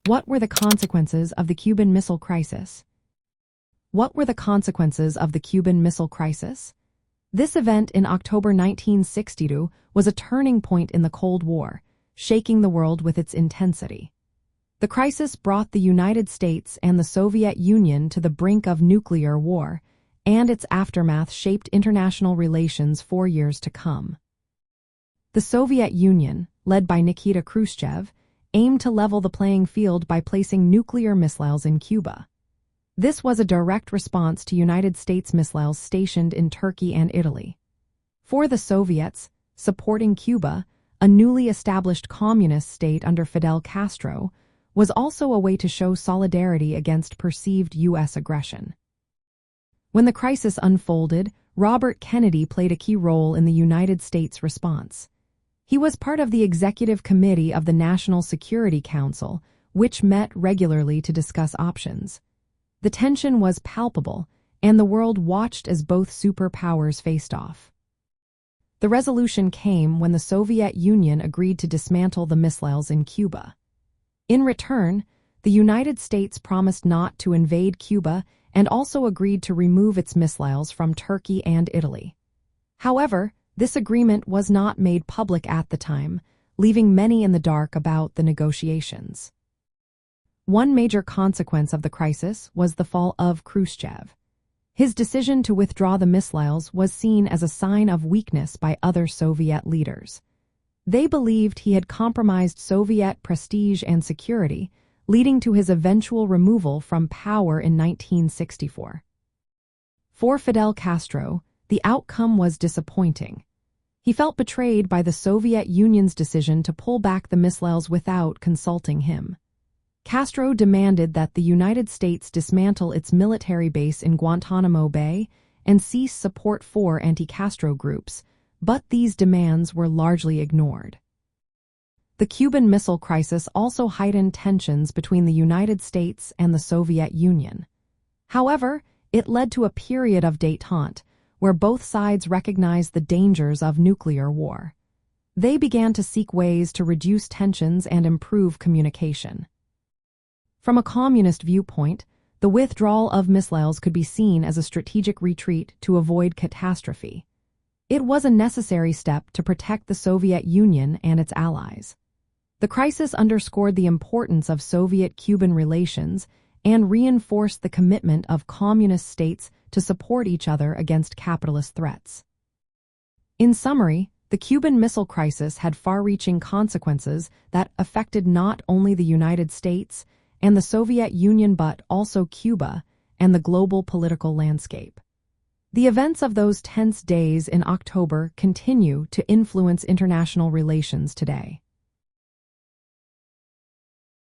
What were the consequences of the Cuban Missile Crisis? What were the consequences of the Cuban Missile Crisis? This event in October 1962 was a turning point in the Cold War, shaking the world with its intensity. The crisis brought the United States and the Soviet Union to the brink of nuclear war, and its aftermath shaped international relations for years to come. The Soviet Union, led by Nikita Khrushchev, aimed to level the playing field by placing nuclear missiles in Cuba. This was a direct response to United States missiles stationed in Turkey and Italy. For the Soviets, supporting Cuba, a newly established communist state under Fidel Castro, was also a way to show solidarity against perceived U.S. aggression. When the crisis unfolded, Robert Kennedy played a key role in the United States response. He was part of the Executive Committee of the National Security Council, which met regularly to discuss options. The tension was palpable, and the world watched as both superpowers faced off. The resolution came when the Soviet Union agreed to dismantle the missiles in Cuba. In return, the United States promised not to invade Cuba and also agreed to remove its missiles from Turkey and Italy. However, this agreement was not made public at the time, leaving many in the dark about the negotiations. One major consequence of the crisis was the fall of Khrushchev. His decision to withdraw the missiles was seen as a sign of weakness by other Soviet leaders. They believed he had compromised Soviet prestige and security, leading to his eventual removal from power in 1964. For Fidel Castro, the outcome was disappointing. He felt betrayed by the Soviet Union's decision to pull back the missiles without consulting him. Castro demanded that the United States dismantle its military base in Guantanamo Bay and cease support for anti-Castro groups, but these demands were largely ignored. The Cuban Missile Crisis also heightened tensions between the United States and the Soviet Union. However, it led to a period of détente, where both sides recognized the dangers of nuclear war. They began to seek ways to reduce tensions and improve communication. From a communist viewpoint, the withdrawal of missiles could be seen as a strategic retreat to avoid catastrophe. It was a necessary step to protect the Soviet Union and its allies. The crisis underscored the importance of Soviet-Cuban relations and reinforced the commitment of communist states to support each other against capitalist threats. In summary, the Cuban Missile Crisis had far-reaching consequences that affected not only the United States and the Soviet Union but also Cuba and the global political landscape. The events of those tense days in October continue to influence international relations today.